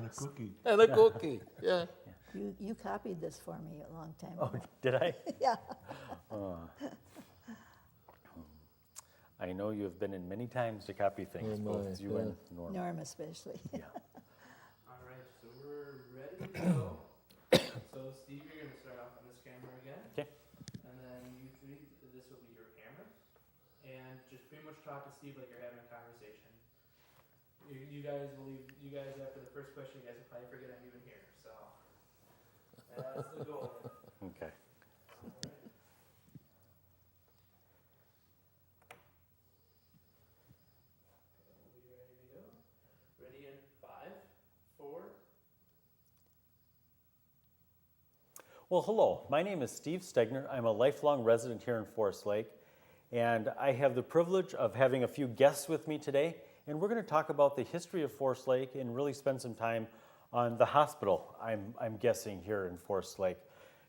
And a cookie. And a cookie, yeah. You copied this for me a long time Oh, ago. did I? Yeah. I know you have been in many times to copy things, Oh, both my, you and Norm. Norm especially. Yeah. All right, so we're ready to go. So Steve, you're gonna start off on this camera again. Okay. And then you three, this will be your camera. And just pretty much talk to Steve like you're having a conversation. You guys after the first question, you guys will probably forget I'm even here, so. That's the goal. Okay. We'll be ready to go. Ready in 5, 4. Well, hello. My name is Steve Stegner. I'm a lifelong resident here in Forest Lake, and I have the privilege of having a few guests with me today, and we're going to talk about the history of Forest Lake and really spend some time on the hospital, I'm guessing, here in Forest Lake.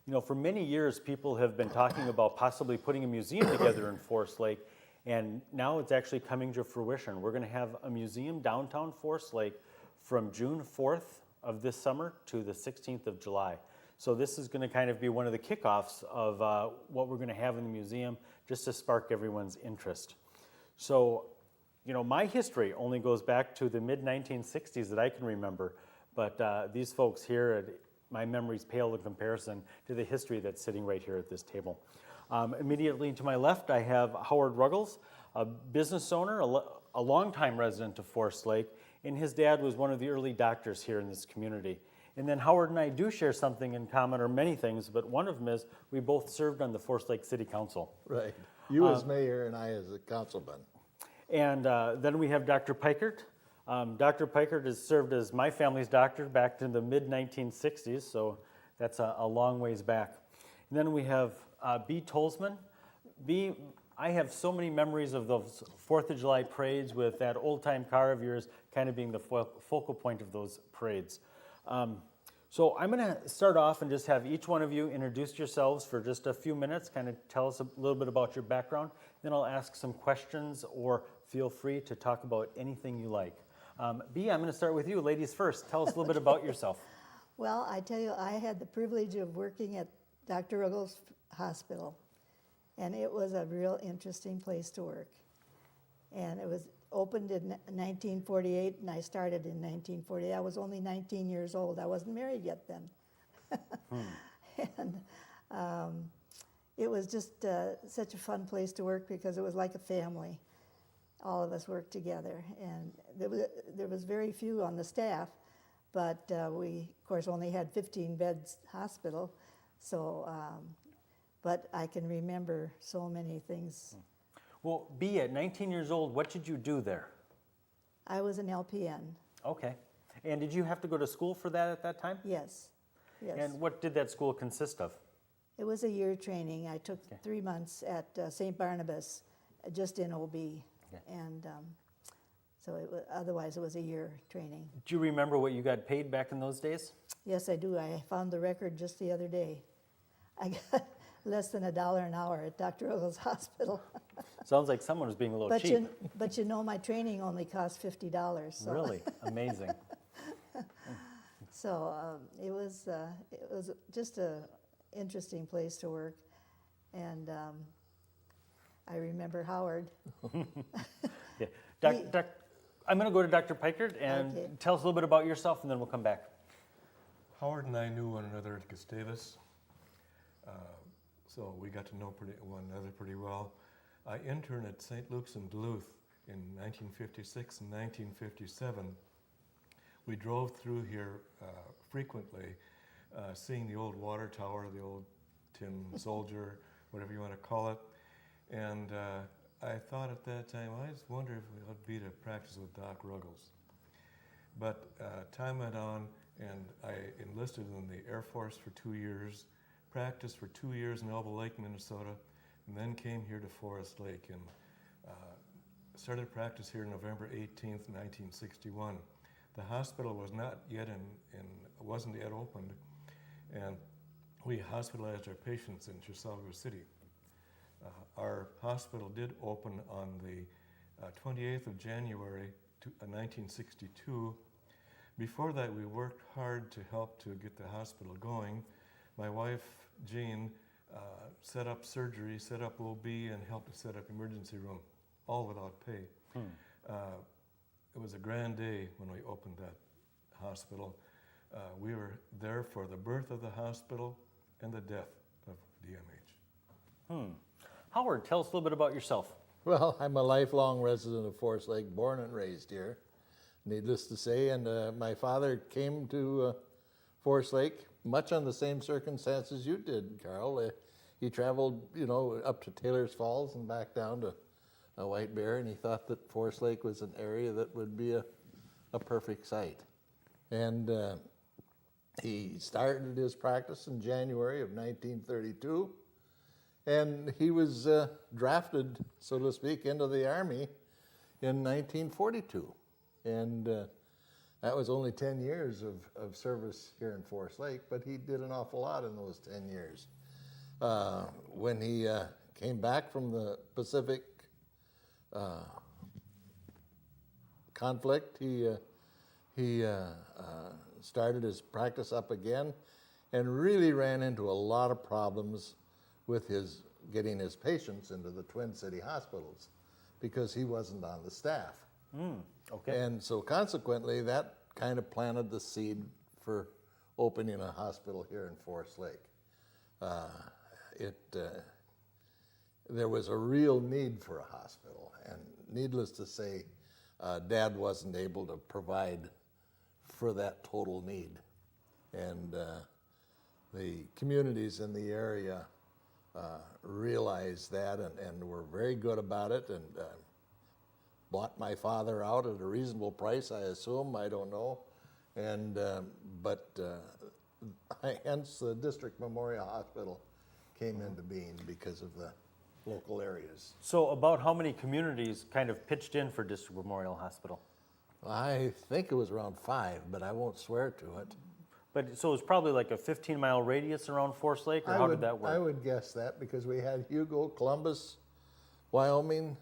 You know, for many years, people have been talking about possibly putting a museum together in Forest Lake, and now it's actually coming to fruition. We're going to have a museum downtown Forest Lake from June 4th of this summer to the 16th of July. So this is going to kind of be one of the kickoffs of what we're going to have in the museum, just to spark everyone's interest. So, you know, my history only goes back to the mid-1960s that I can remember, but these folks here, my memories pale in comparison to the history that's sitting right here at this table. Immediately to my left, I have Howard Ruggles, a business owner, a longtime resident of Forest Lake, and his dad was one of the early doctors here in this community. And then Howard and I do share something in common, or many things, but one of them is we both served on the Forest Lake City Council. Right. You as mayor and I as a councilman. And then we have Dr. Pikert. Dr. Pikert has served as my family's doctor back in the mid-1960s, so that's a long ways back. And then we have B. Tolzman. B, I have so many memories of those 4th of July parades with that old-time car of yours kind of being the focal point of those parades. So I'm going to start off and just have each one of you introduce yourselves for just a few minutes, kind of tell us a little bit about your background. Then I'll ask some questions, or feel free to talk about anything you like. B, I'm going to start with you. Ladies first. Tell us a little bit about yourself. Well, I tell you, I had the privilege of working at Dr. Ruggles Hospital, and it was a real interesting place to work. And it was opened in 1948, and I started in 1948. I was only 19 years old. I wasn't married yet then. And it was just such a fun place to work because it was like a family. All of us worked together, and there was very few on the staff, but we, of course, only had 15 beds hospital, so, but I can remember so many things. Well, B, at 19 years old, what did you do there? I was an LPN, Okay. And did you have to go to school for that at that time? yes, yes. And what did that school consist of? It was a year training. I took 3 months at St. Barnabas, just in OB, and so otherwise it was a year training. Do you remember what you got paid back in those days? Yes, I do. I found the record just the other day. I got less than $1 an hour at Dr. Ruggles Hospital. Sounds like someone was being a little cheap. But you know, my training only cost $50. So. Really? Amazing. So it was just a interesting place to work, and I remember Howard. Yeah. I'm going to go to Dr. Pikert and tell us a little bit about yourself, and then we'll come back. Howard and I knew one another at Gustavus, so we got to know one another pretty well. I interned at St. Luke's in Duluth in 1956 and 1957. We drove through here frequently, seeing the old water tower, the old tin soldier, whatever you want to call it. And I thought at that time, I just wonder if it would be to practice with Doc Ruggles. But time went on, and I enlisted in the Air Force for 2 years, practiced for 2 years in Elbow Lake, Minnesota, and then came here to Forest Lake and started practice here November 18th, 1961. The hospital was not yet wasn't yet opened, and we hospitalized our patients in Chisalgo City. Our hospital did open on the 28th of January 1962. Before that, we worked hard to help to get the hospital going. My wife, Jean, set up surgery, set up OB, and helped to set up emergency room, all without pay. It was a grand day when we opened that hospital. We were there for the birth of the hospital and the death of DMH. Howard, tell us a little bit about yourself. Well, I'm a lifelong resident of Forest Lake, born and raised here, needless to say. And my father came to Forest Lake much on the same circumstances you did, Carl. He traveled, up to Taylor's Falls and back down to White Bear, and he thought that Forest Lake was an area that would be a perfect site. And he started his practice in January of 1932. And he was drafted, so to speak, into the Army in 1942. And that was only 10 years of service here in Forest Lake, but he did an awful lot in those 10 years. When he came back from the Pacific conflict, he started his practice up again and really ran into a lot of problems with getting his patients into the Twin City hospitals because he wasn't on the staff. Okay. And so consequently, that kind of planted the seed for opening a hospital here in Forest Lake. There was a real need for a hospital, and needless to say, Dad wasn't able to provide for that total need. And the communities in the area realized that and were very good about it, and bought my father out at a reasonable price, I assume, I don't know. And hence the District Memorial Hospital came into being because of the local areas. So about how many communities kind of pitched in for District Memorial Hospital? I think it was around 5, but I won't swear to it. But so it was probably like a 15-mile radius around Forest Lake, or how did that work? I would guess that because we had Hugo, Columbus, Wyoming,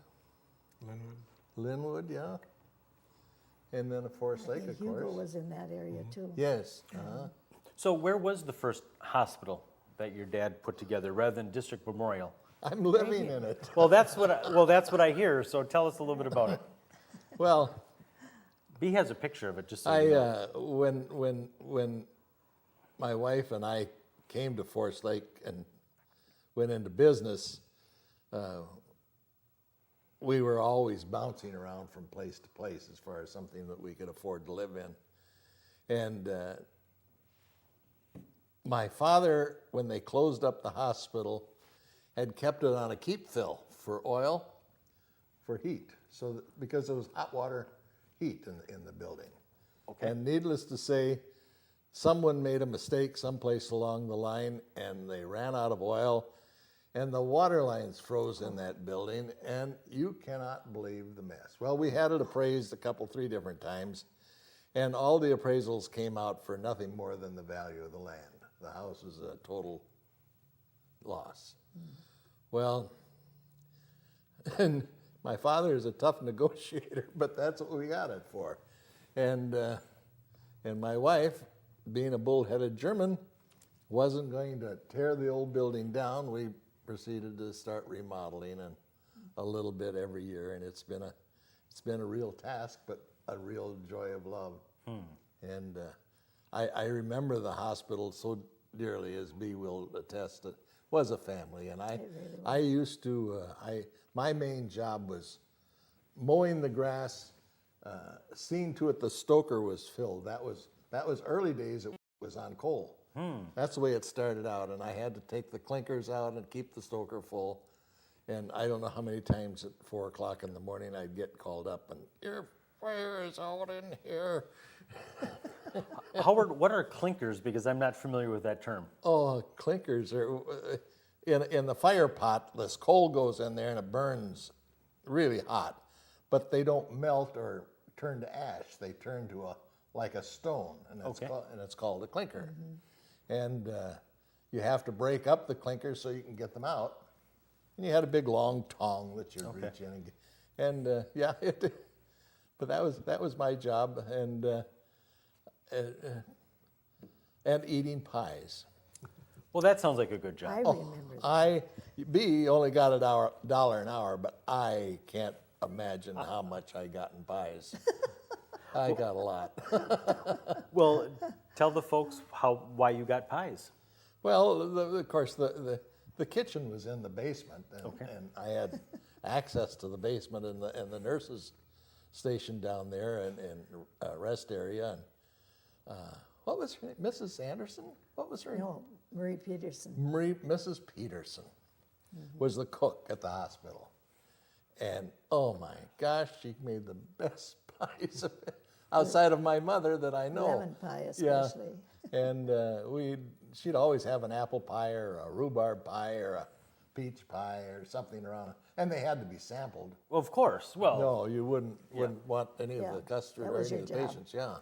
Linwood, yeah. And then Forest Lake, of course. Hugo was in that area too. Yes. So where was the first hospital that your dad put together rather than District Memorial? I'm living in it. Well, that's what I hear. So tell us a little bit about it. Well, B has a picture of it, just so you know. When my wife and I came to Forest Lake and went into business, we were always bouncing around from place to place as far as something that we could afford to live in. And my father, when they closed up the hospital, had kept it on a keep fill for oil, for heat. So because there was hot water heat in the building. Okay. And needless to say, someone made a mistake someplace along the line and they ran out of oil and the water lines froze in that building, and you cannot believe the mess. Well, we had it appraised 3 different times, and all the appraisals came out for nothing more than the value of the land. The house was a total loss. Well, and my father is a tough negotiator, but that's what we got it for. And my wife, being a bull-headed German, wasn't going to tear the old building down. We proceeded to start remodeling and a little bit every year, and it's been a real task, but a real joy of love. And I remember the hospital so dearly, as B will attest. It was a family, and I used to. My main job was mowing the grass, seeing to it the stoker was filled. That was early days. It was on coal. That's the way it started out, and I had to take the clinkers out and keep the stoker full. And I don't know how many times at 4 o'clock in the morning I'd get called up and, your fire is out in here. Howard, what are clinkers? Because I'm not familiar with that term. Oh, clinkers are in the fire pot. This coal goes in there and it burns really hot, but they don't melt or turn to ash. They turn to like a stone, and it's called a clinker. And you have to break up the clinkers so you can get them out. And you had a big long tong that you'd reach in and yeah. But that was my job, and and eating pies. Well, that sounds like a good job. I remember that. B only got $1 an hour, but I can't imagine how much I got in pies. I got a lot. Well, tell the folks why you got pies. Well, of course, the kitchen was in the basement, and, Okay. and I had access to the basement and the nurses' station down there and rest area. And what was her name? Mrs. Anderson? What was her name? No, Marie Peterson. Mrs. Peterson was the cook at the hospital. And oh my gosh, she made the best pies outside of my mother that I know. Lemon pie especially. Yeah. And she'd always have an apple pie or a rhubarb pie or a peach pie or something around. And they had to be sampled. Well, of course. Well, No, you wouldn't want any of Yeah, the custard that or was any your of the job. patients. Yeah.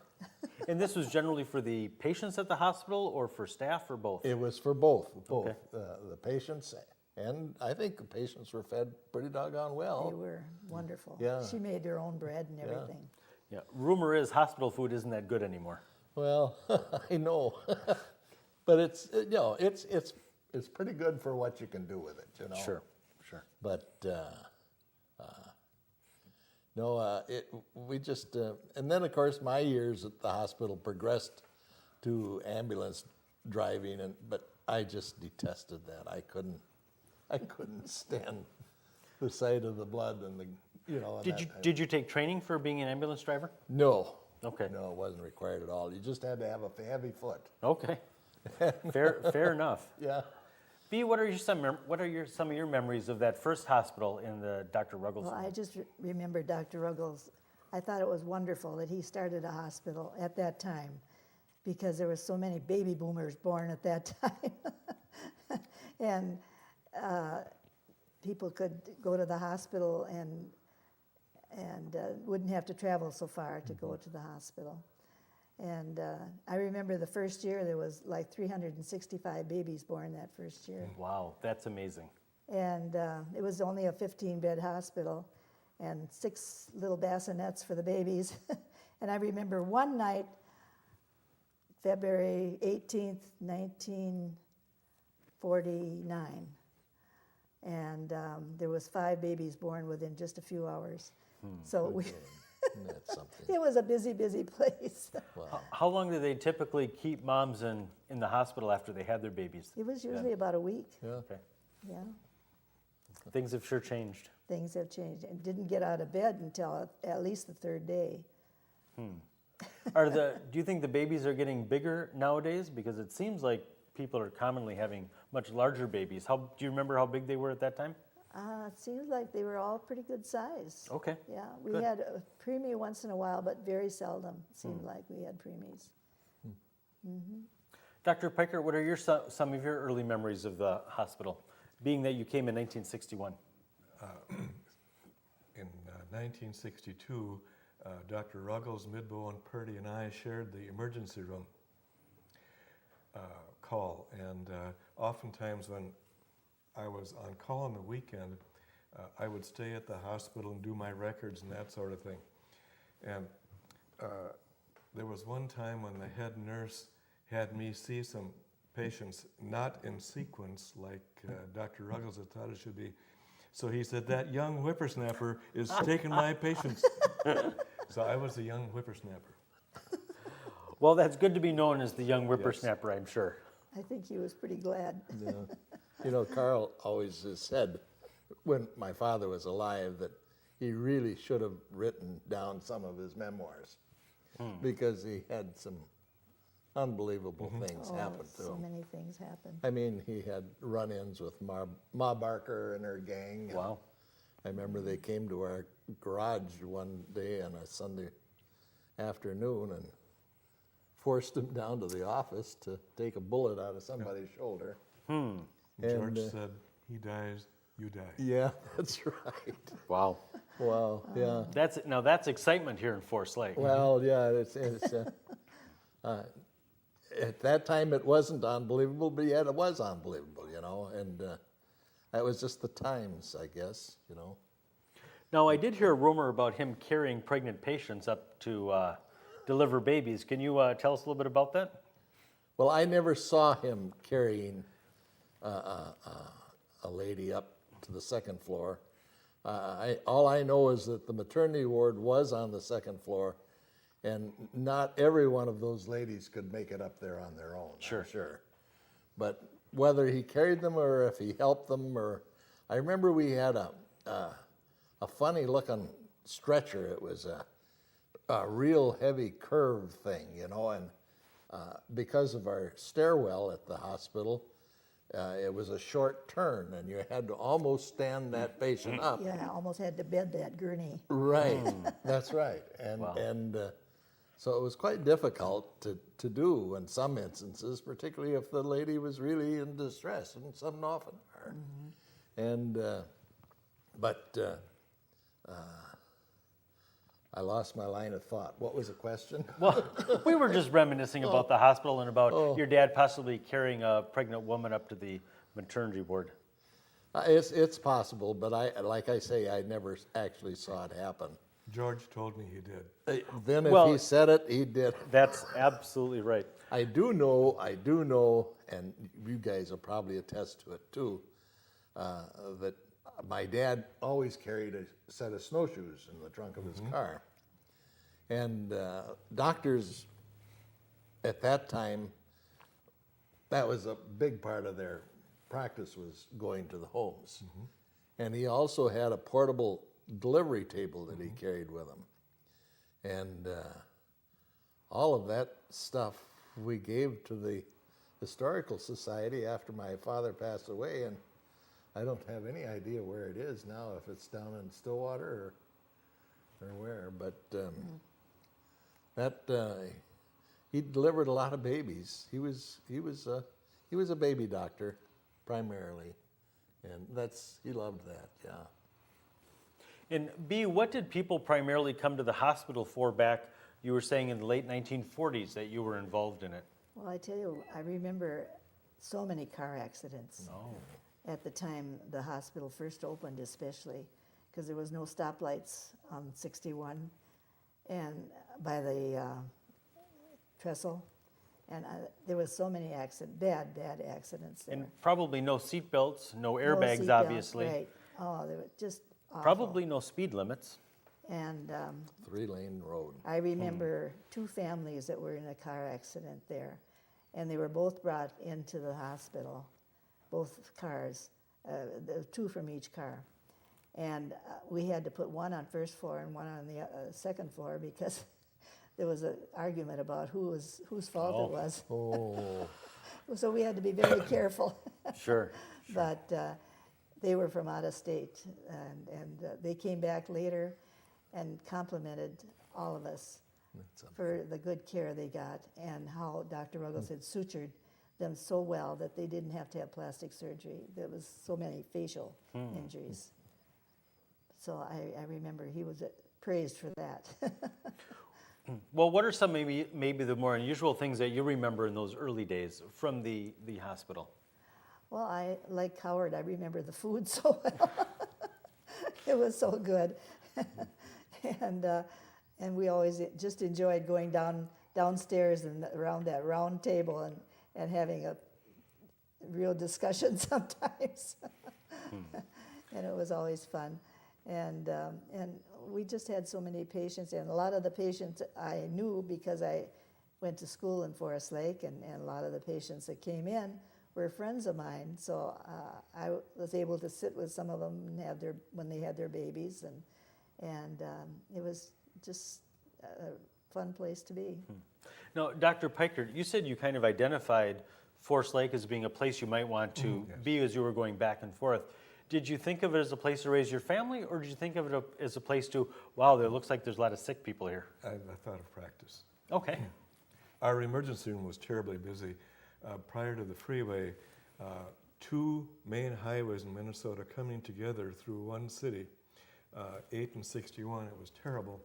and this was generally for the patients at the hospital or for staff or both? It was for both Okay. the patients, and I think the patients were fed pretty doggone They well. were wonderful. Yeah. She made her own bread and everything. Yeah. Rumor is hospital food isn't that good anymore. Well, I know, but it's it's pretty good for what you can do with it, you know. Sure. But no, we just and then of course my years at the hospital progressed to ambulance driving, but I just detested that. I couldn't stand the sight of the blood and the and Did you take training for being an ambulance driver? No. Okay. No, it wasn't required at all. You just had to have a heavy foot. Okay. Fair enough. Yeah. B, what are some of your memories of that first hospital in the Dr. Ruggles? Well, I just remember Dr. Ruggles. I thought it was wonderful that he started a hospital at that time because there were so many baby boomers born at that time. And people could go to the hospital and wouldn't have to travel so far to go to the hospital. And I remember the first year there was like 365 babies born that first year. Wow, that's amazing. And it was only a 15-bed hospital and 6 little bassinets for the babies. And I remember one night, February 18th, 1949, and there was 5 babies born within just a few hours. So That's something. it was a busy, busy place. Wow. How long do they typically keep moms in the hospital after they had their babies? It was usually about a week. Yeah. Okay. Yeah, Things have sure changed. things have changed. And didn't get out of bed until at least the 3rd day. Do you think the babies are getting bigger nowadays? Because it seems like people are commonly having much larger babies. Do you remember how big they were at that time? It seems like they were all pretty good size. Okay. Yeah, we Good. had a preemie once in a while, but very seldom. Seemed like we had preemies. Dr. Piker, what are some of your early memories of the hospital, being that you came in 1961? In 1962, Dr. Ruggles, Midbow, and Purdy and I shared the emergency room call. And oftentimes when I was on call on the weekend, I would stay at the hospital and do my records and that sort of thing. And there was one time when the head nurse had me see some patients not in sequence like Dr. Ruggles had thought it should be. So he said, "That young whippersnapper is taking my patients." So I was a young whippersnapper. Well, that's good to be known as the young whippersnapper, I'm sure. I think he was pretty glad. Yeah. You know, Carl always has said when my father was alive that he really should have written down some of his memoirs because he had some unbelievable things happen to so him. many things happened. I mean, he had run-ins with Ma Barker and her gang. and Wow. I remember they came to our garage one day on a Sunday afternoon and forced him down to the office to take a bullet out of somebody's shoulder. George And, said, "He dies, you die." Yeah, that's right. Wow. Wow, yeah. That's excitement here in Forest Lake. Well, yeah, it's at that time it wasn't unbelievable, but yet it was unbelievable, you know, and that was just the times, I guess, you know. Now, I did hear a rumor about him carrying pregnant patients up to deliver babies. Can you tell us a little bit about that? Well, I never saw him carrying a lady up to the second floor. All I know is that the maternity ward was on the second floor, and not every one of those ladies could make it up there on their own. Sure. I'm sure. But whether he carried them or if he helped them, or I remember we had a funny looking stretcher. It was a real heavy curved thing, you know, and because of our stairwell at the hospital, it was a short turn, and you had to almost stand that patient up. Yeah, I almost had to bed that gurney. Right, that's right. And, Wow. so it was quite difficult to do in some instances, particularly if the lady was really in distress, and some often are. And, I lost my line of thought. What was the question? Well, we were just reminiscing about the hospital and about your dad possibly carrying a pregnant woman up to the maternity ward. It's possible, but like I say, I never actually saw it happen. George told me he did. Then if Well- he said it, he did. That's absolutely right. I do know, and you guys will probably attest to it too, that my dad always carried a set of snowshoes in the trunk of his car. And doctors at that time, that was a big part of their practice, was going to the homes. And he also had a portable delivery table that he carried with him. And all of that stuff we gave to the Historical Society after my father passed away, and I don't have any idea where it is now, if it's down in Stillwater or where, but he delivered a lot of babies. He was a baby doctor primarily, and he loved that. Yeah. And B, what did people primarily come to the hospital for back, you were saying in the late 1940s that you were involved in it? Well, I tell you, I remember so many car accidents at the time the hospital first opened, especially because there was no stoplights on 61 and by the trestle, and there was so many bad accidents there. And probably no seat belts, no No airbags, seatbelt, obviously. Right. Oh, they were just awful. Probably no speed limits. And 3-lane road. I remember two families that were in a car accident there, and they were both brought into the hospital, both cars, two from each car. And we had to put one on first floor and one on the second floor because there was an argument about whose fault it was. Oh, So we had to be very careful. Sure. But they were from out of state, and they came back later and complimented all of us for the good care they got and how Dr. Ruggles had sutured them so well that they didn't have to have plastic surgery. There was so many facial injuries. So I remember he was praised for that. Well, what are some maybe the more unusual things that you remember in those early days from the hospital? Well, like Howard, I remember the food so well. It was so good. And we always just enjoyed going downstairs and around that round table and having a real discussion sometimes. And it was always fun. And we just had so many patients, and a lot of the patients I knew because I went to school in Forest Lake, and a lot of the patients that came in were friends of mine. So I was able to sit with some of them and when they had their babies, and it was just a fun place to be. Now, Dr. Piker, you said you kind of identified Forest Lake as being a place you might want to be as you were going back and forth. Did you think of it as a place to raise your family, or did you think of it as a place to, wow, it looks like there's a lot of sick people here? I thought of practice. Okay. Our emergency room was terribly busy. Prior to the freeway, two main highways in Minnesota coming together through one city, 8 and 61, it was terrible.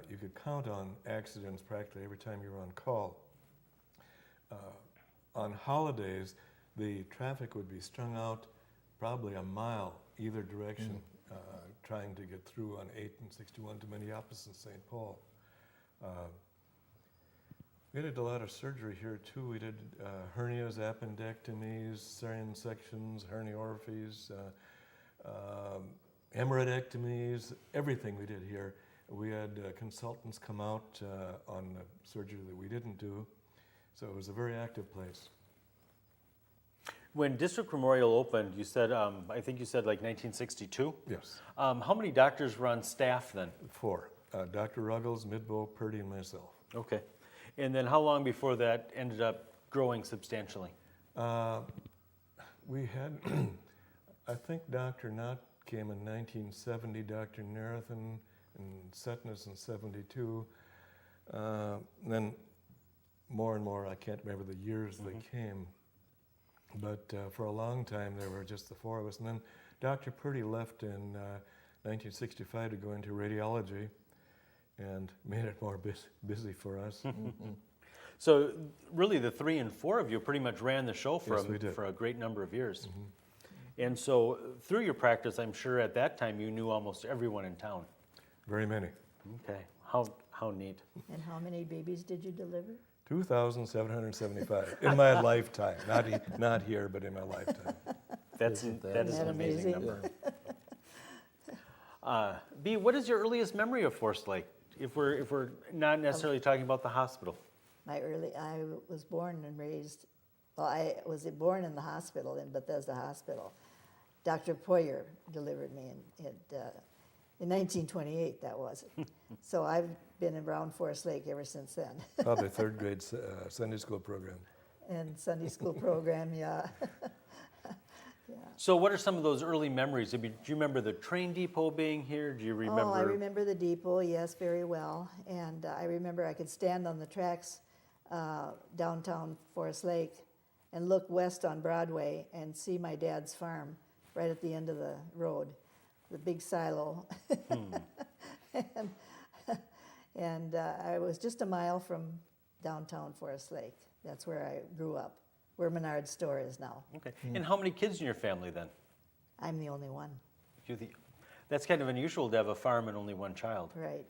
You could count on accidents practically every time you were on call. On holidays, the traffic would be strung out probably a mile either direction, trying to get through on 8 and 61 to Minneapolis and St. Paul. We did a lot of surgery here too. We did hernias, appendectomies, cesarean sections, herniorrhaphies, hemorrhoidectomies, everything we did here. We had consultants come out on the surgery that we didn't do. So it was a very active place. When District Memorial opened, you said, I think you said like 1962? Yes. How many doctors were on staff then? 4. Dr. Ruggles, Midbow, Purdy, and myself. Okay. And then how long before that ended up growing substantially? We had, I think Dr. Knott came in 1970, Dr. Narathan and Setness in 72. Then more and more, I can't remember the years they came, but for a long time there were just the 4 of us. And then Dr. Purdy left in 1965 to go into radiology and made it more busy for us. So really the 3 and 4 of you pretty much ran the show Yes, we did. for a great number of years. And so through your practice, I'm sure at that time you knew almost everyone in town. Very many. Okay, how neat. And how many babies did you deliver? 2,775 in my lifetime. Not here, but in my lifetime. That is Isn't an that amazing amazing? number. B, what is your earliest memory of Forest Lake? If we're not necessarily talking about the hospital. I was born and raised, well, I was born in the hospital, in Bethesda Hospital. Dr. Poyer delivered me in 1928, that was. So I've been around Forest Lake ever since then. Probably 3rd grade Sunday school program. And Sunday school program, yeah. So what are some of those early memories? Do you remember the train depot being here? Do you remember? Oh, I remember the depot, yes, very well. And I remember I could stand on the tracks downtown Forest Lake and look west on Broadway and see my dad's farm right at the end of the road, the big silo. and I was just a mile from downtown Forest Lake. That's where I grew up, where Menard's store is now. Okay. And how many kids in your family then? I'm the only one, That's kind of unusual to have a farm and only one child. right?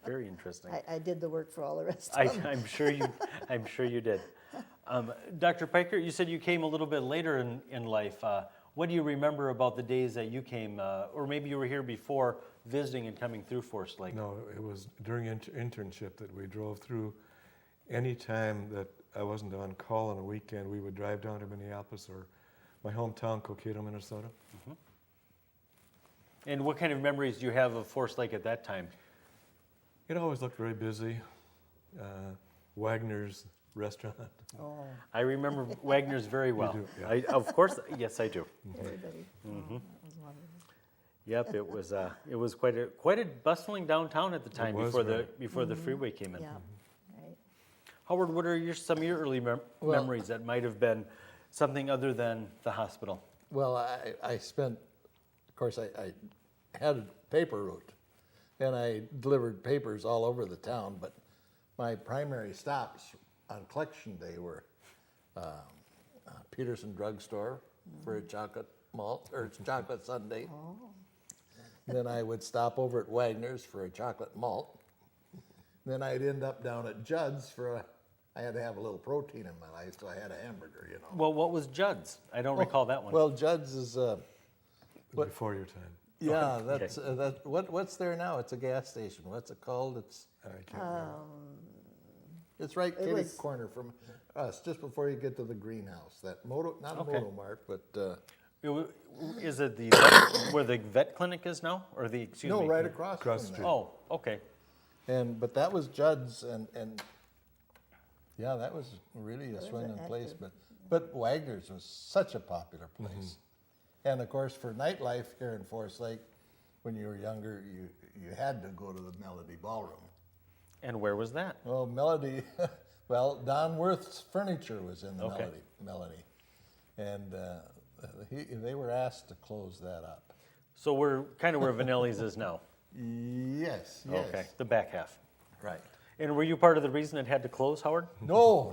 Very interesting. I did the work for all the rest of them. I'm sure you did. Dr. Piker, you said you came a little bit later in life. What do you remember about the days that you came, or maybe you were here before visiting and coming through Forest Lake? No, it was during internship that we drove through. Any time that I wasn't on call on a weekend, we would drive down to Minneapolis or my hometown, Cokato, Minnesota. And what kind of memories do you have of Forest Lake at that time? It always looked very busy. Wagner's restaurant. Oh, I remember Wagner's very well. do, yeah. Of course, yes, I do. everybody. Oh, that was wonderful. Yep, it was quite a bustling downtown at the time was before the freeway came in. Yeah, right. Howard, what are some of your early memories that might have been something other than the hospital? Well, I spent, of course, I had a paper route, and I delivered papers all over the town, but my primary stops on collection day were Peterson Drug Store for a chocolate malt, or chocolate sundae. Then I would stop over at Wagner's for a chocolate malt. Then I'd end up down at Judd's I had to have a little protein in my life, so I had a hamburger, you know. Well, what was Judd's? I don't recall that one. Well, Judd's is, Before your time. yeah, that's, what's there now? It's a gas station. What's it called? I can't remember. It's right It kitty was- corner from us, just before you get to the greenhouse. That not Okay. Moto Mart, but, Is it where the vet clinic is now, or the excuse no, me? right across Across from the there. street. Oh, okay. But that was Judd's, and yeah, that was really a swinging place. active. But Wagner's was such a popular place, and of course for nightlife here in Forest Lake, when you were younger, you had to go to the Melody Ballroom. And where was that? Well, Melody, well, Don Worth's furniture was in the Okay. Melody, and they were asked to close that up. So we're kind of where Vanelli's is now. Yes. Okay, the back half. Right. And were you part of the reason it had to close, Howard? No.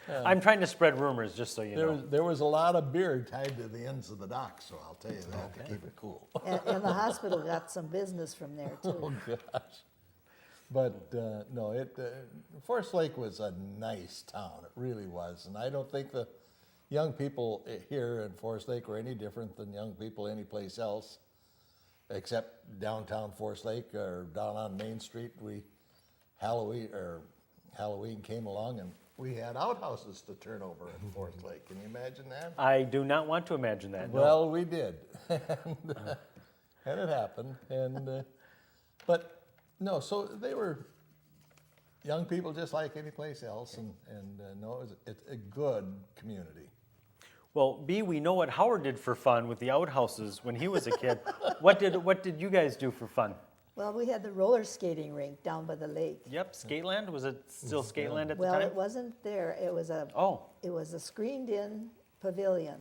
I'm trying to spread rumors, just so you know. There was a lot of beer tied to the ends of the dock, so I'll tell you that to keep it cool. And the hospital got some business from there too. Oh gosh. But no, Forest Lake was a nice town. It really was, and I don't think the young people here in Forest Lake were any different than young people anyplace else, except downtown Forest Lake or down on Main Street. Halloween came along and we had outhouses to turn over in Forest Lake. Can you imagine that? I do not want to imagine that. No. Well, we did, and it happened. But no, so they were young people just like any place else, and no, it's a good community. Well, B, we know what Howard did for fun with the outhouses when he was a kid. What did you guys do for fun? Well, we had the roller skating rink down by the lake. Yep, Skateland. Was it still Skateland at the Well, time? it wasn't there. It was a Oh, It was a screened-in pavilion,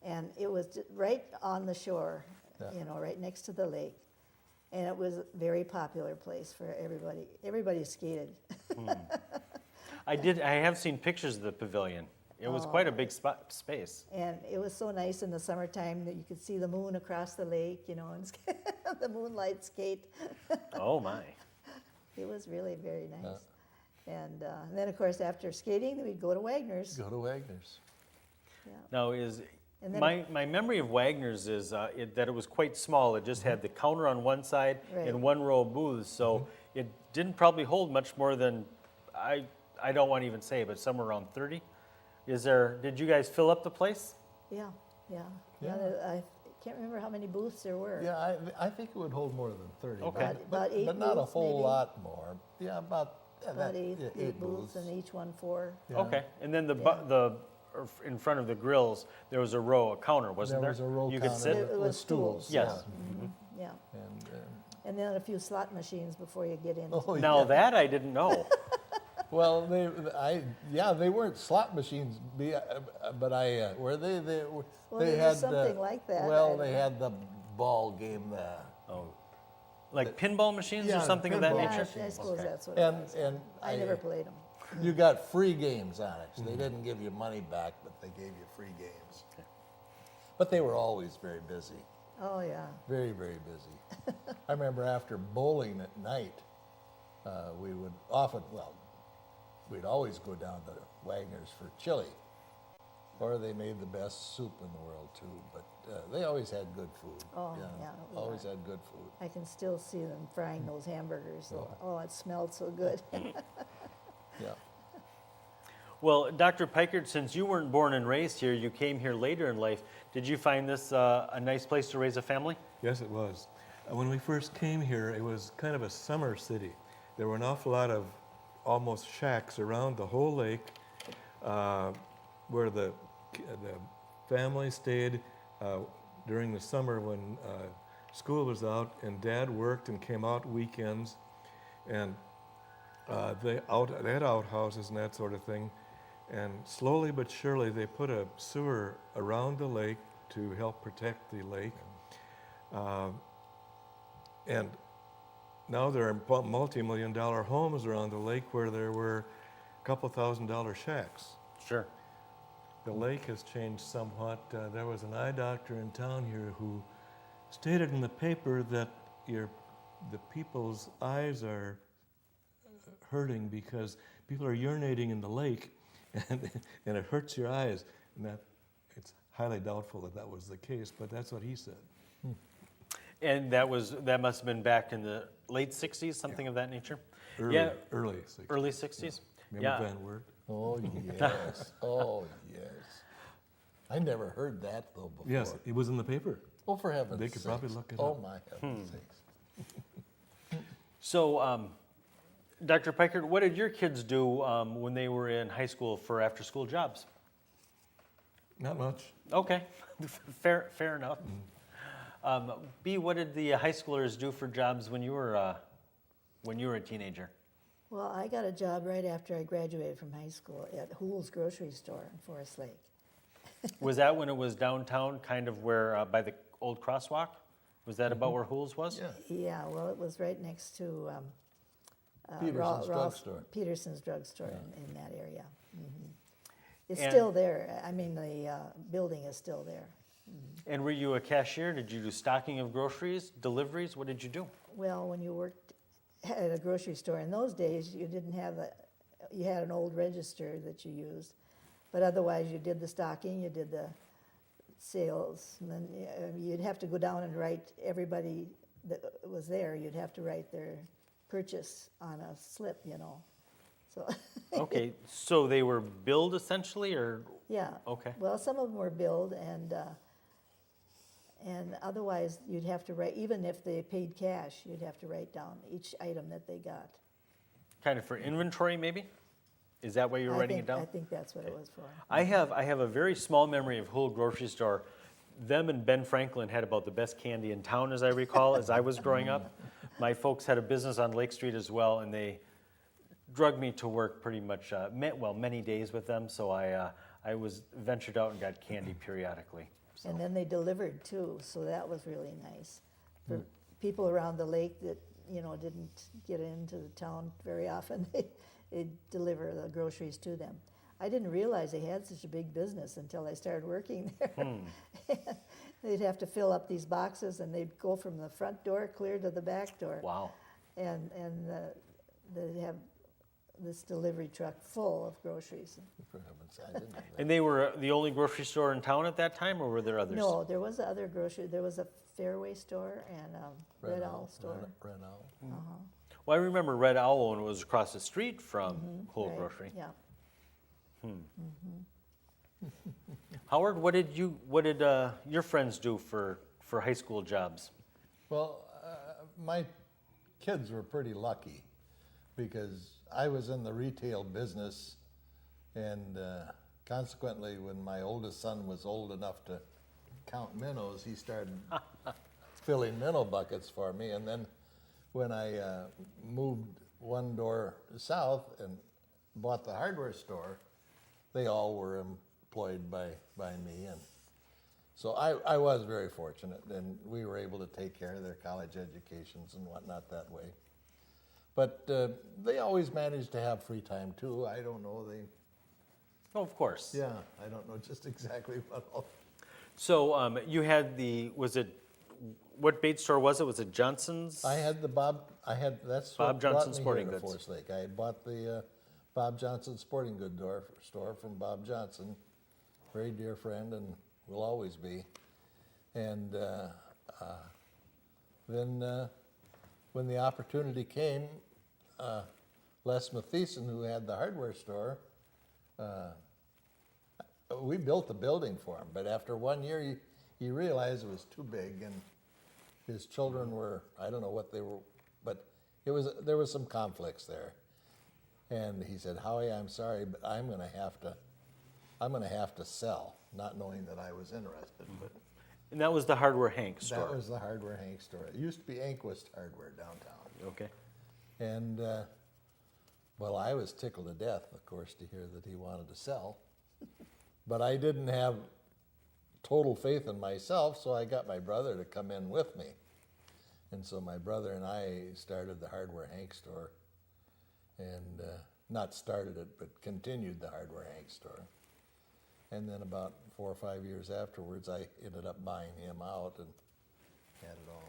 and it was right on the shore, right next to the lake. And it was a very popular place for everybody. Everybody skated. I have seen pictures of the pavilion. It was quite a big space. And it was so nice in the summertime that you could see the moon across the lake, and the moonlight skate. Oh my. It was really very nice. And then, of course, after skating, we'd go to Wagner's. Go to Wagner's. Now And then- my memory of Wagner's is that it was quite small. It just had the counter on one side Right. and one row of booths, so it didn't probably hold much more than I don't want to even say, but somewhere around 30. Did you guys fill up the place? Yeah. I can't remember how many booths there were. Yeah, I think it would hold more than 30. Okay. About 8 but not a booths, whole maybe? lot more. Yeah, about Eight booths, and each one 4. Yeah. Okay, and then in front of the grills, there was a counter, wasn't there? There was a row You counter could sit? It was with stools. Yes. Yeah. And, And then a few slot machines before you get in. oh, Now yeah. that I didn't know. Well, they weren't slot machines, but were they? Well, They there had was something like that. Well, they had the ball game, Oh, like pinball machines Yeah, or something of that pinball Yeah, nature? I suppose that's what it and was. and I never played them. You got free games on it. So they didn't give you money back, but they gave you free games. But they were always very busy, Oh, yeah. very busy. I remember after bowling at night, we would we'd always go down to Wagner's for chili, or they made the best soup in the world too. But they always had good food. Oh, yeah, always yeah. had good food. I can still see them frying those hamburgers. Oh, it smelled so good. Yeah. Well, Dr. Pikert, since you weren't born and raised here, you came here later in life. Did you find this a nice place to raise a family? Yes, it was. When we first came here, it was kind of a summer city. There were an awful lot of almost shacks around the whole lake where the family stayed during the summer when school was out, and Dad worked and came out weekends, and they had outhouses and that sort of thing. And slowly but surely, they put a sewer around the lake to help protect the lake. And now there are multi-million-dollar homes around the lake where there were a couple $1,000 shacks. Sure. The lake has changed somewhat. There was an eye doctor in town here who stated in the paper that the people's eyes are hurting because people are urinating in the lake, and it hurts your eyes. And it's highly doubtful that was the case, but that's what he said. And that must have been back in the late 60s, something of that nature? Early 60s. Early 60s? Remember Van Wert? Oh yes. Oh yes. I never heard that though before. Yes, it was in the paper. Oh, for heaven's They could sakes. probably look it Oh up. my heaven's sakes. So, Dr. Pikert, what did your kids do when they were in high school for after-school jobs? Not much. Okay, fair enough. B, what did the high schoolers do for jobs when you were a teenager? Well, I got a job right after I graduated from high school at Hool's grocery store in Forest Lake. Was that when it was downtown, kind of where by the old crosswalk? Was that about where Hool's was? Yeah. Yeah, well, it was right next to Peterson's drugstore. Peterson's drugstore in that area. It's And- still there. I mean, the building is still there. And were you a cashier? Did you do stocking of groceries, deliveries? What did you do? Well, when you worked at a grocery store. In those days, you didn't have you had an old register that you used, but otherwise you did the stocking, you did the salesman. You'd have to go down and write everybody that was there. You'd have to write their purchase on a slip, So Okay, so they were billed essentially, or yeah. okay. Well, some of them were billed, and otherwise you'd have to write. Even if they paid cash, you'd have to write down each item that they got. Kind of for inventory, maybe? Is that why you're writing it down? I think that's what it was for. I have a very small memory of Hull Grocery Store. Them and Ben Franklin had about the best candy in town, as I recall, as I was growing up. My folks had a business on Lake Street as well, and they drugged me to work pretty much, many days with them. So I was ventured out and got candy periodically. So. And then they delivered too, so that was really nice for people around the lake that didn't get into the town very often. They'd deliver the groceries to them. I didn't realize they had such a big business until I started working there. They'd have to fill up these boxes, and they'd go from the front door clear to the back door. Wow. And they'd have this delivery truck full of groceries. For heaven's sake, I didn't know that. And they were the only grocery store in town at that time, or were there others? No, there was other grocery. There was a Fairway store and a Red Owl store. Red Owl. Well, I remember Red Owl when it was across the street from Hull Right, Grocery. Yeah. Howard, what did your friends do for high school jobs? Well, my kids were pretty lucky because I was in the retail business, and consequently, when my oldest son was old enough to count minnows, he started filling minnow buckets for me. And then when I moved one door south and bought the hardware store, they all were employed by me. And so I was very fortunate, and we were able to take care of their college educations and whatnot that way. But they always managed to have free time too. I don't know, Oh, of course. yeah, I don't know just exactly what all. So you had what bait store was it? Was it Johnson's? That's Bob what Johnson brought me Sporting here to Goods. Forest Lake. I bought the Bob Johnson Sporting Goods store from Bob Johnson, very dear friend, and will always be. And then when the opportunity came, Les Mathieson, who had the hardware store, we built the building for him. But after 1 year, he realized it was too big, and his children were, I don't know what they were, but there was some conflicts there. And he said, "Howie, I'm sorry, but I'm going to have to sell," not knowing that I was interested. But And that was the Hardware Hank store. that was the Hardware Hank store. It used to be Anquist Hardware downtown. Okay. And well, I was tickled to death, of course, to hear that he wanted to sell. But I didn't have total faith in myself, so I got my brother to come in with me. And so my brother and I started the Hardware Hank store, and not started it, but continued the Hardware Hank store. And then about 4 or 5 years afterwards, I ended up buying him out and had it all.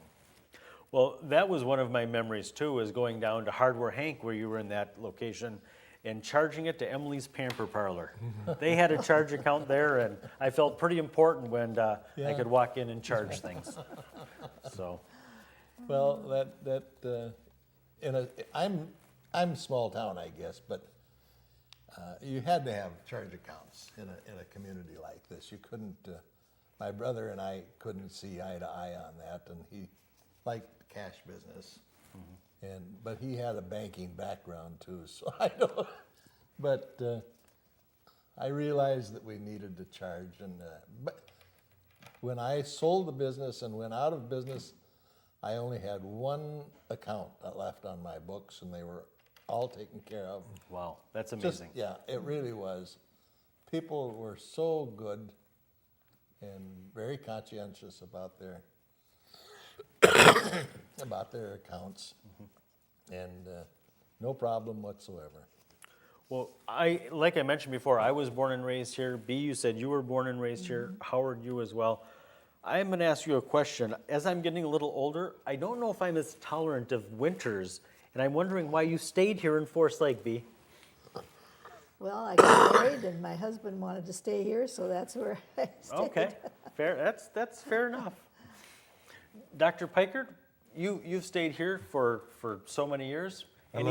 Well, that was one of my memories too, was going down to Hardware Hank, where you were in that location, and charging it to Emily's Pamper Parlor. They had a charge account there, and I felt pretty important when I Yeah. could walk in and charge things. So, Well, I'm small town, I guess, but you had to have charge accounts in a community like this. You couldn't. My brother and I couldn't see eye to eye on that, and he liked the cash business, but he had a banking background too. So I don't. But I realized that we needed to charge, but when I sold the business and went out of business, I only had one account that left on my books, and they were all taken care of. wow, that's Just, amazing. yeah, it really was. People were so good and very conscientious about their accounts, and no problem whatsoever. Well, like I mentioned before, I was born and raised here. B, you said you were born and raised here. Howard, you as well. I'm going to ask you a question. As I'm getting a little older, I don't know if I'm as tolerant of winters And I'm wondering why you stayed here in Forest Lake, Bee. Well, I got married and my husband wanted to stay here, so that's where I stayed. Okay, fair. That's fair enough. Dr. Pikert, you've stayed here for so many years. I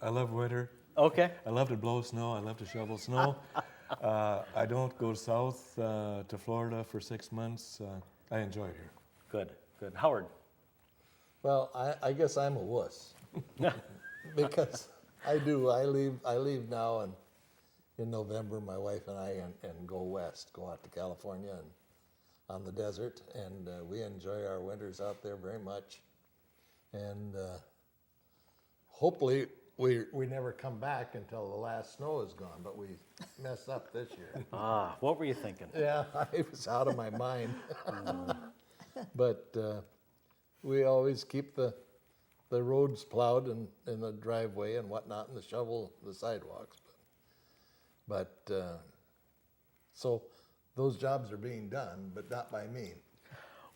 love winter. Okay. I love to blow snow. I love to shovel snow. I don't go south to Florida for 6 months. I enjoy it here. Good. Howard. Well, I guess I'm a wuss because I do. I leave now and in November, my wife and I and go west, go out to California and on the desert, and we enjoy our winters out there very much. And hopefully we never come back until the last snow is gone, but we messed up this year. What were you thinking? Yeah, I was out of my mind. But we always keep the roads plowed in the driveway and whatnot, and shovel the sidewalks. But so those jobs are being done, but not by me.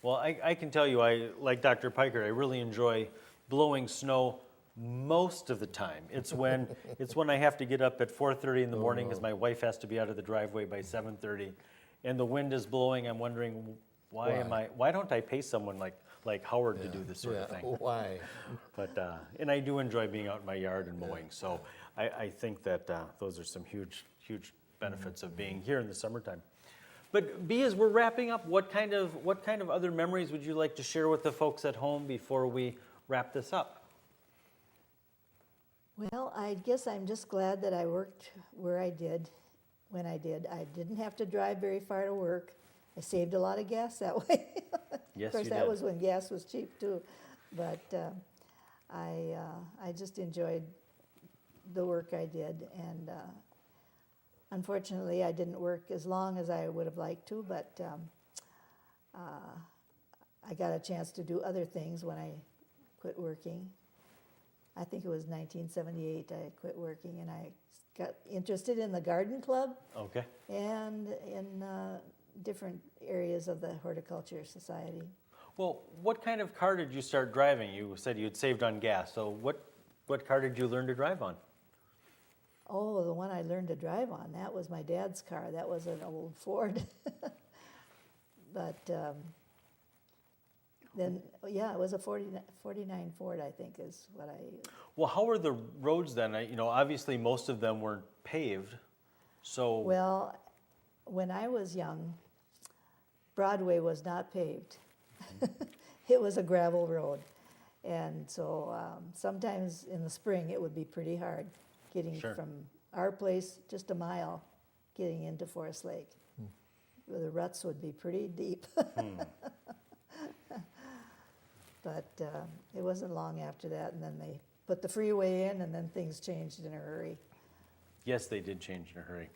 Well, I can tell you, like Dr. Pikert, I really enjoy blowing snow most of the time. It's when I have to get up at 4:30 in the morning because my wife has to be out of the driveway by 7:30, and the wind is blowing. I'm wondering why don't I pay someone like Howard to do this sort of thing? Why? But and I do enjoy being out in my yard and mowing. So I think that those are some huge benefits of being here in the summertime. But Bee, as we're wrapping up, what kind of other memories would you like to share with the folks at home before we wrap this up? Well, I guess I'm just glad that I worked where I did, when I did. I didn't have to drive very far to work. I saved a lot of gas that way. Yes, Of course, you that did. was when gas was cheap too. But I just enjoyed the work I did, and unfortunately, I didn't work as long as I would have liked to. But I got a chance to do other things when I quit working. I think it was 1978 I quit working, and I got interested in the garden club Okay. and in different areas of the horticulture society. Well, what kind of car did you start driving? You said you had saved on gas. So what car did you learn to drive on? Oh, the one I learned to drive on, that was my dad's car. That was an old Ford. But then, yeah, it was a 49 Ford, I think, is what I... Well, how were the roads then? Obviously most of them weren't paved. So Well, when I was young, Broadway was not paved. It was a gravel road. And so sometimes in the spring, it would be pretty hard getting Sure. from our place just a mile, getting into Forest Lake. The ruts would be pretty deep. But it wasn't long after that, and then they put the freeway in, and then things changed in a hurry. yes, they did change in a hurry.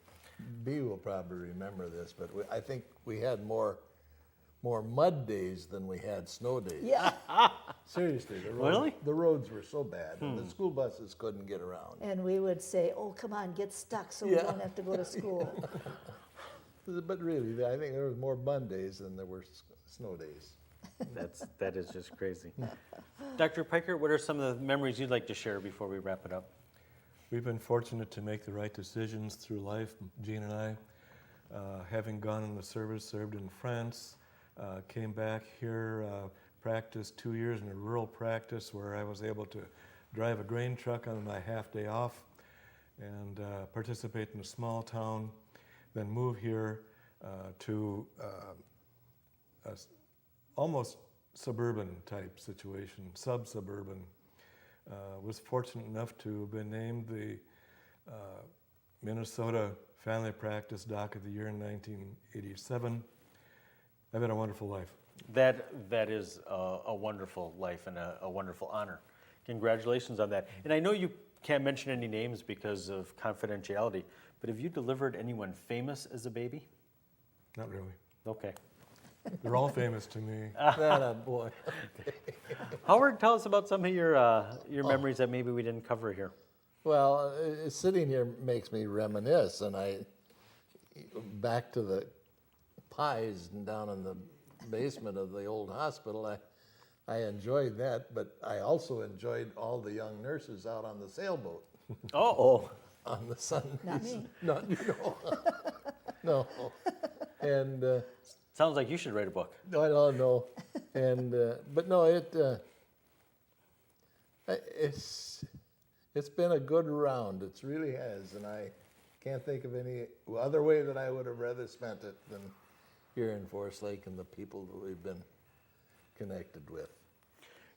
B will probably remember this, but I think we had more mud days than we had snow days. Yeah, Seriously, Really? the roads were so bad, and the school buses couldn't get around. and we would say, "Oh, come on, get stuck so we Yeah. don't have to go to school." But really, I think there was more mud days than there were snow days. That is just crazy. Dr. Pikert, what are some of the memories you'd like to share before we wrap it up? We've been fortunate to make the right decisions through life, Jean and I. Having gone in the service, served in France, came back here, practiced 2 years in a rural practice where I was able to drive a grain truck on my half day off and participate in a small town, then move here to almost suburban type situation, sub-suburban. Was fortunate enough to have been named the Minnesota Family Practice Doc of the Year in 1987. I've had a wonderful life. That is a wonderful life and a wonderful honor. Congratulations on that. And I know you can't mention any names because of confidentiality, but have you delivered anyone famous as a baby? Not really. Okay. They're all famous to me. That a boy. Howard, tell us about some of your memories that maybe we didn't cover here. Well, sitting here makes me reminisce, and back to the pies down in the basement of the old hospital. I enjoyed that, but I also enjoyed all the young nurses out on the sailboat Oh, on the Sundays. Not me. Not you know. No. And sounds like you should write a book. I don't know. And but no, it's been a good round. It really has, and I can't think of any other way that I would have rather spent it than here in Forest Lake and the people that we've been connected with.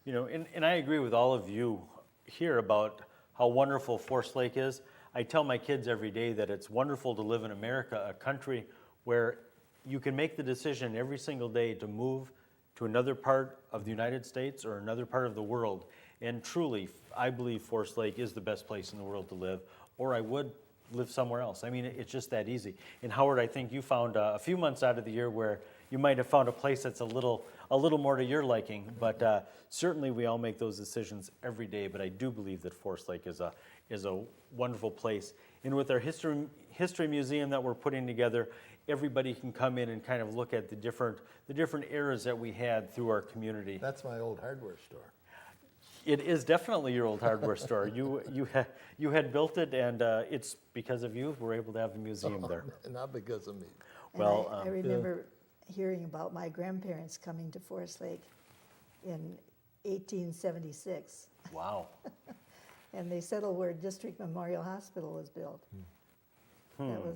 You know, and I agree with all of you here about how wonderful Forest Lake is. I tell my kids every day that it's wonderful to live in America, a country where you can make the decision every single day to move to another part of the United States or another part of the world. And truly, I believe Forest Lake is the best place in the world to live, or I would live somewhere else. I mean, it's just that easy. And Howard, I think you found a few months out of the year where you might have found a place that's a little more to your liking, but certainly we all make those decisions every day. But I do believe that Forest Lake is a wonderful place. And with our history museum that we're putting together, everybody can come in and kind of look at the different eras that we had through our community. That's my old hardware store. It is definitely your old hardware store. You had built it, and it's because of you we're able to have the museum there. Not because of me. And Well, I remember hearing about my grandparents coming to Forest Lake in 1876, Wow. and they settled where District Memorial Hospital was built. That was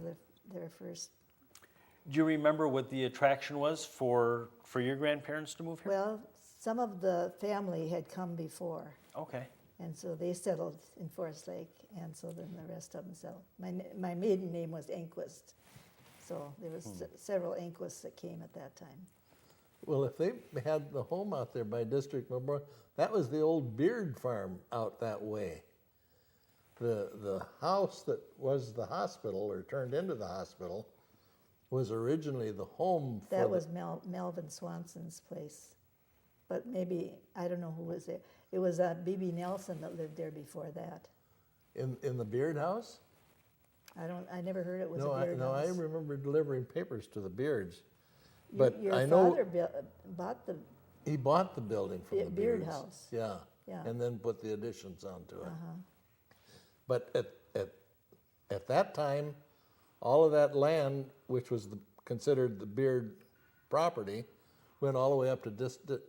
their first. Do you remember what the attraction was for your grandparents to move here? Well, some of the family had come before, Okay. and so they settled in Forest Lake, and so then the rest of them settled. My maiden name was Enquist, so there was several Enquists that came at that time. Well, if they had the home out there by District Memorial, that was the old Beard Farm out that way. The house that was the hospital, or turned into the hospital, was originally the home for That was Melvin Swanson's place, but maybe, I don't know who was there. It was B.B. Nelson that lived there before that. in the Beard House. I never heard it was No, a Beard I house. remember delivering papers to the Beards, Your- but your I know father bought the, he bought the building from the Beard Beards. House. Yeah, Yeah. and then put the additions onto it. But at that time, all of that land, which was considered the Beard property, went all the way up to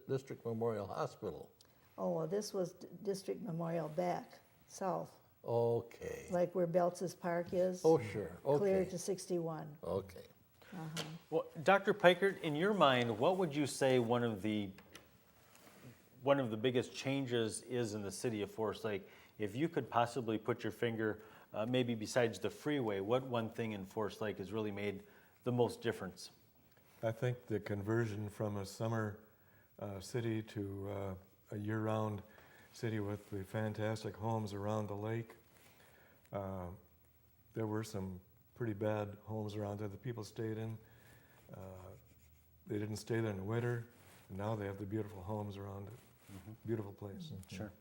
District Memorial Hospital. oh, well, this was District Memorial back, south, Okay. like where Beltz's Park is. Oh, sure. Clear Okay. to 61. Okay. Well, Dr. Pikert, in your mind, what would you say one of the biggest changes is in the city of Forest Lake? If you could possibly put your finger, maybe besides the freeway, what one thing in Forest Lake has really made the most difference? I think the conversion from a summer city to a year-round city with the fantastic homes around the lake. There were some pretty bad homes around there that people stayed in. They didn't stay there in the winter, and now they have the beautiful homes around it. Beautiful place. Sure.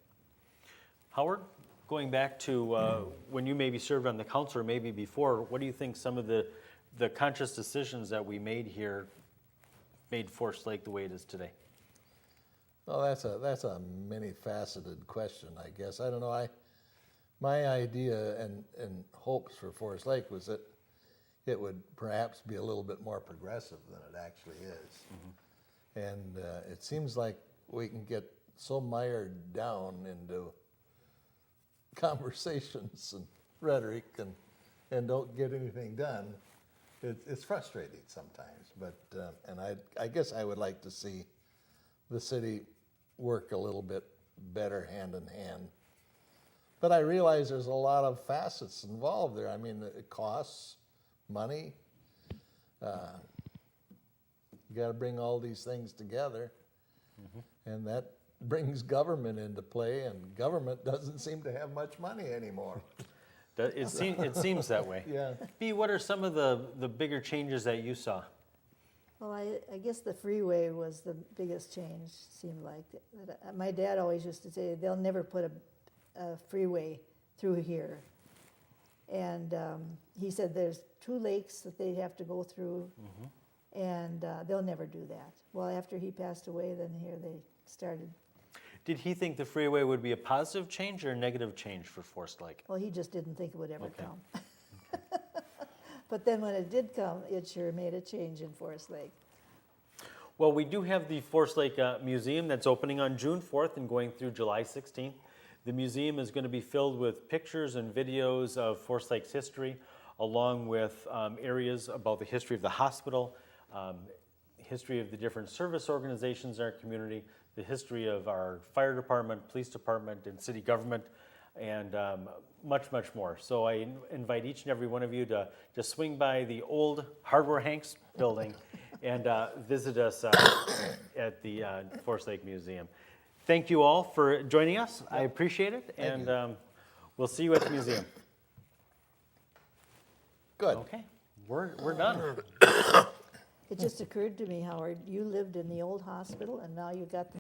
Howard, going back to when you maybe served on the council or maybe before, what do you think some of the conscious decisions that we made here made Forest Lake the way it is today? Well, that's a many-faceted question, I guess. I don't know. My idea and hopes for Forest Lake was that it would perhaps be a little bit more progressive than it actually is. And it seems like we can get so mired down into conversations and rhetoric and don't get anything done. It's frustrating sometimes, but and I guess I would like to see the city work a little bit better hand in hand. But I realize there's a lot of facets involved there. I mean, it costs money. You got to bring all these things together, and that brings government into play, and government doesn't seem to have much money anymore. It seems that way. Yeah. B, what are some of the bigger changes that you saw? Well, I guess the freeway was the biggest change, seemed like. My dad always used to say, they'll never put a freeway through here. And he said there's 2 lakes that they have to go through, and they'll never do that. Well, after he passed away, then here started. Did he think the freeway would be a positive change or a negative change for Forest Lake? Well, he just didn't think it would ever Okay. come. But then when it did come, it sure made a change in Forest Lake. Well, we do have the Forest Lake Museum that's opening on June 4th and going through July 16th. The museum is going to be filled with pictures and videos of Forest Lake's history, along with areas about the history of the hospital, history of the different service organizations in our community, the history of our fire department, police department, and city government, and much, much more. So I invite each and every one of you to swing by the old Hardware Hanks building and visit us at the Forest Lake Museum. Thank you all for joining us. I appreciate it, and we'll see you at the museum. Good. Okay, we're done. It just occurred to me, Howard, you lived in the old hospital and now you got the